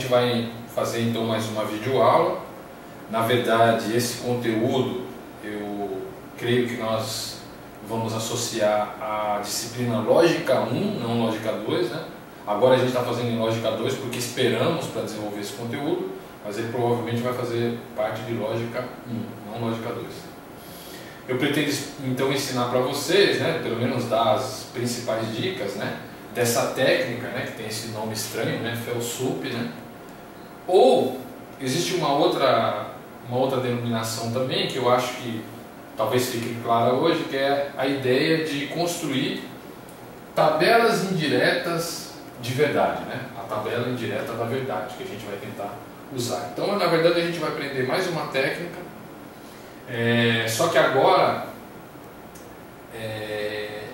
gente vai fazer então mais uma videoaula. Na verdade, esse conteúdo eu creio que nós vamos associar à disciplina Lógica 1, não Lógica 2, né? Agora a gente está fazendo em Lógica 2 porque esperamos para desenvolver esse conteúdo, mas ele provavelmente vai fazer parte de Lógica 1, não Lógica 2. Eu pretendo então ensinar para vocês, né, pelo menos dar as principais dicas, né, dessa técnica, né, que tem esse nome estranho, né, FEL-SUP, né? Ou existe uma outra denominação também que eu acho que talvez fique clara hoje, que é a ideia de construir tabelas indiretas de verdade, né? A tabela indireta da verdade que a gente vai tentar usar. Então, na verdade, a gente vai aprender mais uma técnica, só que agora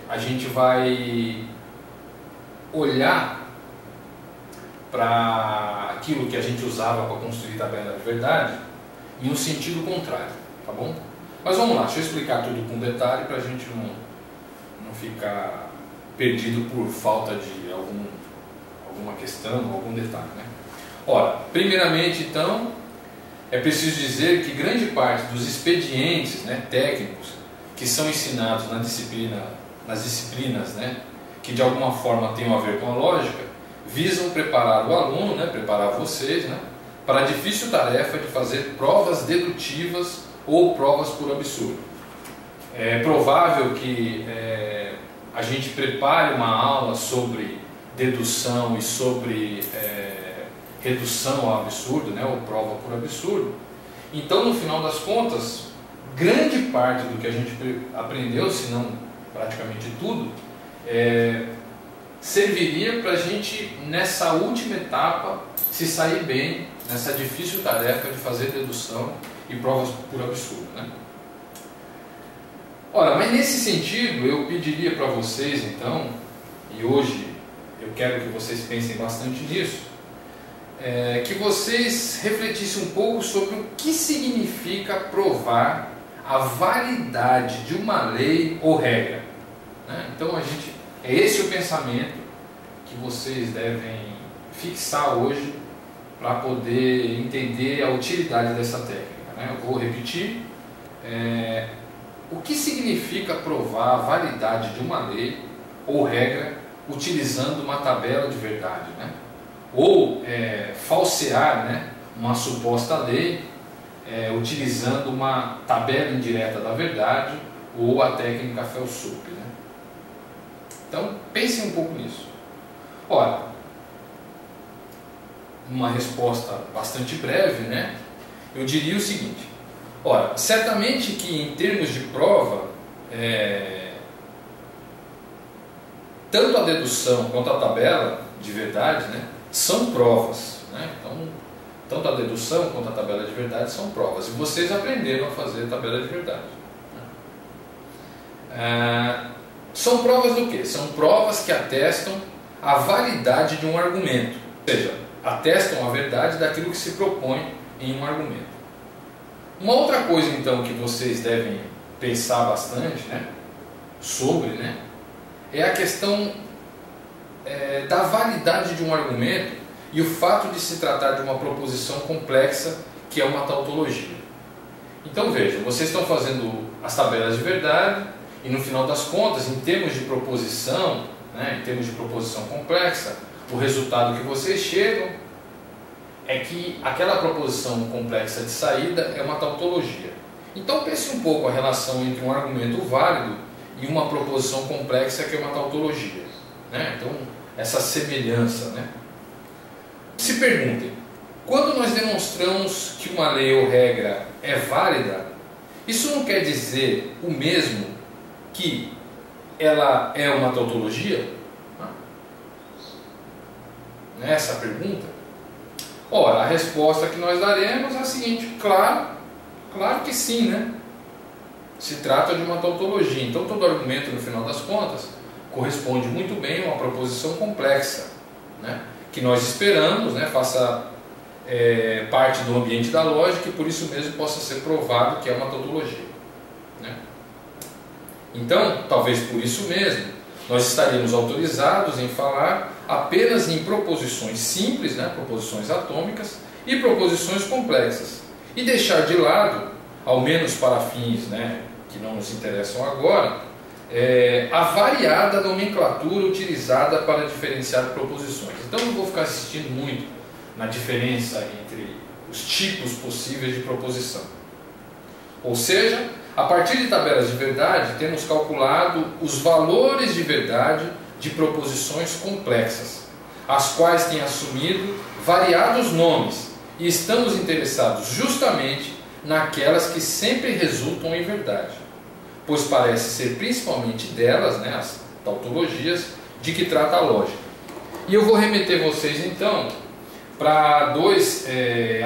a gente vai olhar para aquilo que a gente usava para construir tabela de verdade em um sentido contrário, tá bom? Mas vamos lá, deixa eu explicar tudo com detalhe para a gente não ficar perdido por falta de alguma questão, algum detalhe, né? Ora, primeiramente então, é preciso dizer que grande parte dos expedientes, né, técnicos que são ensinados nas disciplinas, né, que de alguma forma tenham a ver com a lógica, visam preparar o aluno, né, preparar vocês, né, para a difícil tarefa de fazer provas dedutivas ou provas por absurdo. É provável que a gente prepare uma aula sobre dedução e sobre redução ao absurdo, né, ou prova por absurdo. Então, no final das contas, grande parte do que a gente aprendeu, se não praticamente tudo, serviria para a gente, nessa última etapa, se sair bem nessa difícil tarefa de fazer dedução e provas por absurdo, né? Ora, mas nesse sentido, eu pediria para vocês, então, e hoje eu quero que vocês pensem bastante nisso, que vocês refletissem um pouco sobre o que significa provar a validade de uma lei ou regra, né? Então, é esse o pensamento que vocês devem fixar hoje para poder entender a utilidade dessa técnica, né? Eu vou repetir. O que significa provar a validade de uma lei ou regra utilizando uma tabela de verdade, né? Ou falsear, né, uma suposta lei utilizando uma tabela indireta da verdade ou a técnica FEL-SUP, né? Então, pensem um pouco nisso. Ora, uma resposta bastante breve, né, eu diria o seguinte. Ora, certamente que em termos de prova, tanto a dedução quanto a tabela de verdade, né, são provas, né? Então, tanto a dedução quanto a tabela de verdade são provas. E vocês aprenderam a fazer tabela de verdade, né? São provas do quê? São provas que atestam a validade de um argumento, ou seja, atestam a verdade daquilo que se propõe em um argumento. Uma outra coisa, então, que vocês devem pensar bastante, né, sobre, né, é a questão da validade de um argumento e o fato de se tratar de uma proposição complexa, que é uma tautologia. Então, vejam, vocês estão fazendo as tabelas de verdade e, no final das contas, em termos de proposição, né, em termos de proposição complexa, o resultado que vocês chegam é que aquela proposição complexa de saída é uma tautologia. Então pense um pouco a relação entre um argumento válido e uma proposição complexa que é uma tautologia, né? Então, essa semelhança, né? Se perguntem, quando nós demonstramos que uma lei ou regra é válida, isso não quer dizer o mesmo que ela é uma tautologia? Essa pergunta? Ora, a resposta que nós daremos é a seguinte: claro que sim, né? Se trata de uma tautologia. Então, todo argumento, no final das contas, corresponde muito bem a uma proposição complexa, né? Que nós esperamos, né, faça parte do ambiente da lógica e por isso mesmo possa ser provado que é uma tautologia, né? Então, talvez por isso mesmo, nós estaríamos autorizados em falar apenas em proposições simples, né, proposições atômicas, e proposições complexas, e deixar de lado, ao menos para fins, né, que não nos interessam agora, a variada nomenclatura utilizada para diferenciar proposições. Então eu não vou ficar assistindo muito na diferença entre os tipos possíveis de proposição. Ou seja, a partir de tabelas de verdade, temos calculado os valores de verdade de proposições complexas, as quais têm assumido variados nomes, e estamos interessados justamente naquelas que sempre resultam em verdade, pois parece ser principalmente delas, né, as tautologias, de que trata a lógica. E eu vou remeter vocês então para dois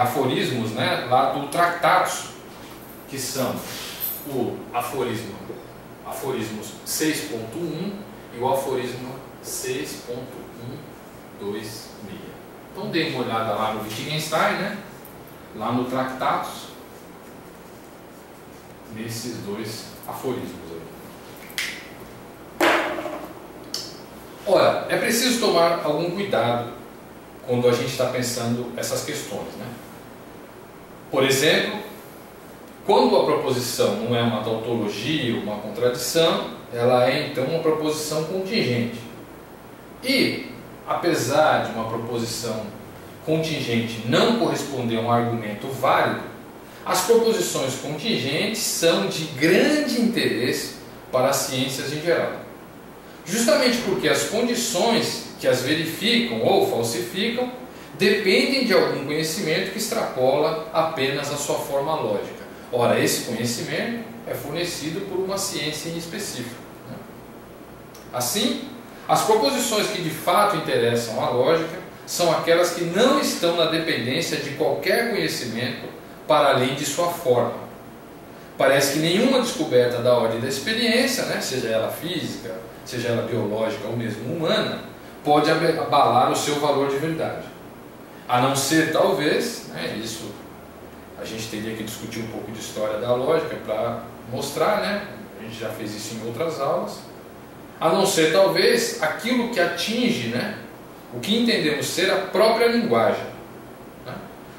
aforismos, né, lá do Tractatus, que são o aforismo 6.1 e o aforismo 6.126. Então dê uma olhada lá no Wittgenstein, né, lá no Tractatus, nesses dois aforismos aí. Ora, é preciso tomar algum cuidado quando a gente está pensando essas questões, né? Por exemplo, quando a proposição não é uma tautologia ou uma contradição, ela é então uma proposição contingente. E, apesar de uma proposição contingente não corresponder a um argumento válido, as proposições contingentes são de grande interesse para as ciências em geral. Justamente porque as condições que as verificam ou falsificam dependem de algum conhecimento que extrapola apenas a sua forma lógica. Ora, esse conhecimento é fornecido por uma ciência em específico, né? Assim, as proposições que de fato interessam à lógica são aquelas que não estão na dependência de qualquer conhecimento para além de sua forma. Parece que nenhuma descoberta da ordem da experiência, né, seja ela física, seja ela biológica ou mesmo humana, pode abalar o seu valor de verdade. A não ser, talvez, né, isso a gente teria que discutir um pouco de história da lógica para mostrar, né, a gente já fez isso em outras aulas, a não ser, talvez, aquilo que atinge, né, o que entendemos ser a própria linguagem, né,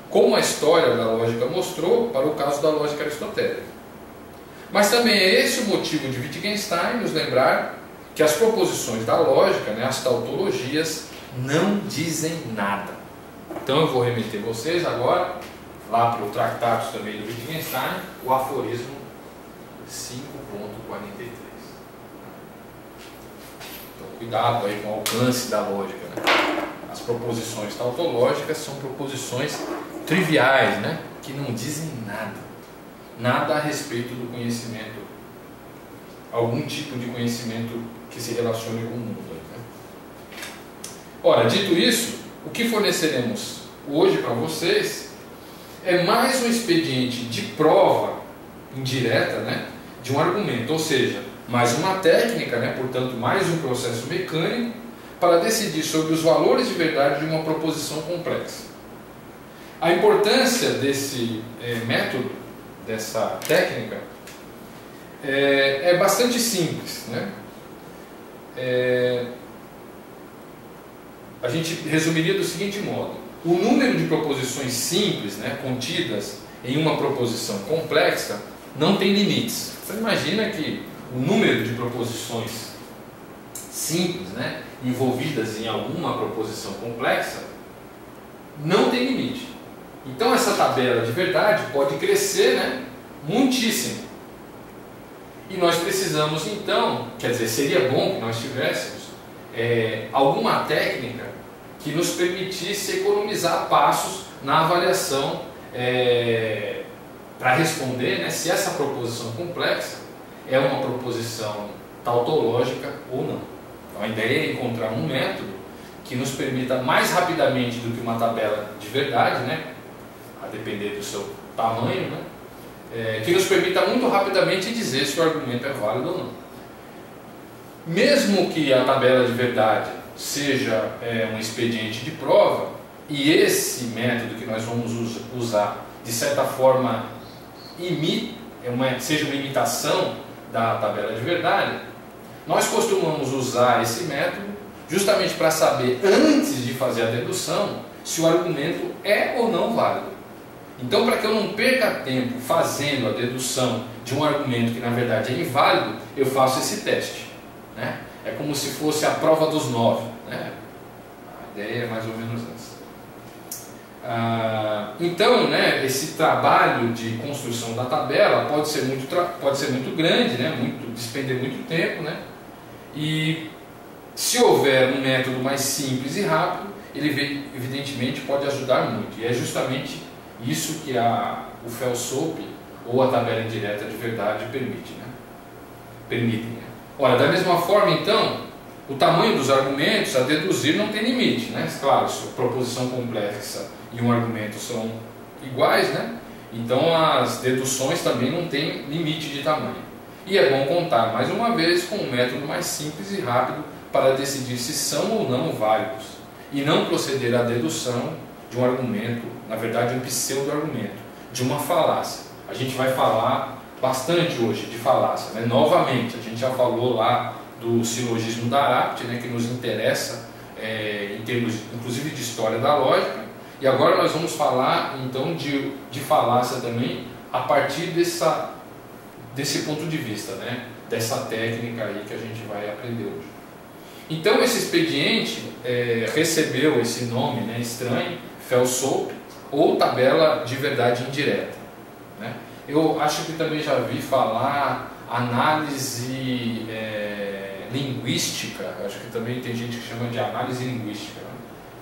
como a história da lógica mostrou para o caso da lógica aristotélica. Mas também é esse o motivo de Wittgenstein nos lembrar que as proposições da lógica, né, as tautologias, não dizem nada. Então eu vou remeter vocês agora lá para o Tractatus também do Wittgenstein, o aforismo 5.43. Então cuidado aí com o alcance da lógica, né? As proposições tautológicas são proposições triviais, né, que não dizem nada a respeito do conhecimento, algum tipo de conhecimento que se relacione com o mundo, né? Ora, dito isso, o que forneceremos hoje para vocês é mais um expediente de prova indireta, né, de um argumento, ou seja, mais uma técnica, né, portanto, mais um processo mecânico para decidir sobre os valores de verdade de uma proposição complexa. A importância desse método, dessa técnica, é bastante simples, né? A gente resumiria do seguinte modo: o número de proposições simples, né, contidas em uma proposição complexa não tem limites. Você imagina que o número de proposições simples, né, envolvidas em alguma proposição complexa não tem limite. Então essa tabela de verdade pode crescer, né, muitíssimo. E nós precisamos então, quer dizer, seria bom que nós tivéssemos alguma técnica que nos permitisse economizar passos na avaliação para responder, né, se essa proposição complexa é uma proposição tautológica ou não. Então a ideia é encontrar um método que nos permita mais rapidamente do que uma tabela de verdade, né, a depender do seu tamanho, né, que nos permita muito rapidamente dizer se o argumento é válido ou não. Mesmo que a tabela de verdade seja um expediente de prova, e esse método que nós vamos usar, de certa forma, seja uma imitação da tabela de verdade, Nós costumamos usar esse método justamente para saber, antes de fazer a dedução, se o argumento é ou não válido. Então, para que eu não perca tempo fazendo a dedução de um argumento que na verdade é inválido, eu faço esse teste, né? É como se fosse a prova dos 9, né? A ideia é mais ou menos essa. Então, né, esse trabalho de construção da tabela pode ser muito grande, né, despender muito tempo, né? E se houver um método mais simples e rápido, ele evidentemente pode ajudar muito. E é justamente isso que o FEL-SOAP ou a tabela indireta de verdade permitem. Né? Ora, da mesma forma, então, o tamanho dos argumentos a deduzir não tem limite, né? Claro, se a proposição complexa e um argumento são iguais, né? Então as deduções também não têm limite de tamanho. E é bom contar mais uma vez com um método mais simples e rápido para decidir se são ou não válidos e não proceder à dedução de um argumento, na verdade um pseudo-argumento, de uma falácia. A gente vai falar bastante hoje de falácia, né? Novamente, a gente já falou lá do silogismo da Arapt, né, que nos interessa em termos inclusive de história da lógica, e agora nós vamos falar então de falácia também a partir desse ponto de vista, né, dessa técnica aí que a gente vai aprender hoje. Então esse expediente recebeu esse nome, né, estranho, FEL-SOAP, ou tabela de verdade indireta, né? Eu acho que também já vi falar análise linguística, acho que também tem gente que chama de análise linguística, né?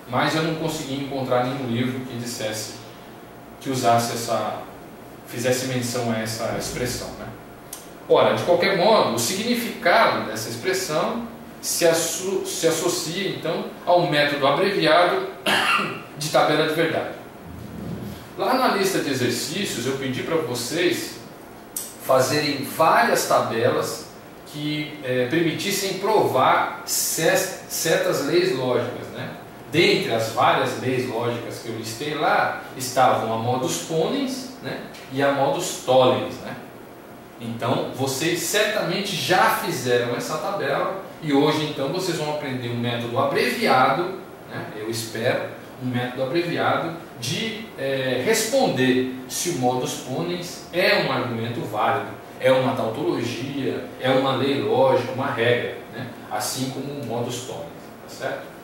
Mas eu não consegui encontrar nenhum livro que dissesse, que fizesse menção a essa expressão, né? Ora, de qualquer modo, o significado dessa expressão se associa então ao método abreviado de tabela de verdade. Lá na lista de exercícios eu pedi para vocês fazerem várias tabelas que permitissem provar certas leis lógicas, né? Dentre as várias leis lógicas que eu listei lá, estavam a modus ponens, né, e a modus tollens, né? Então, vocês certamente já fizeram essa tabela e hoje então vocês vão aprender um método abreviado, né, eu espero, um método abreviado de responder se o modus ponens é um argumento válido, é uma tautologia, é uma lei lógica, uma regra, né, assim como o modus tollens, tá certo?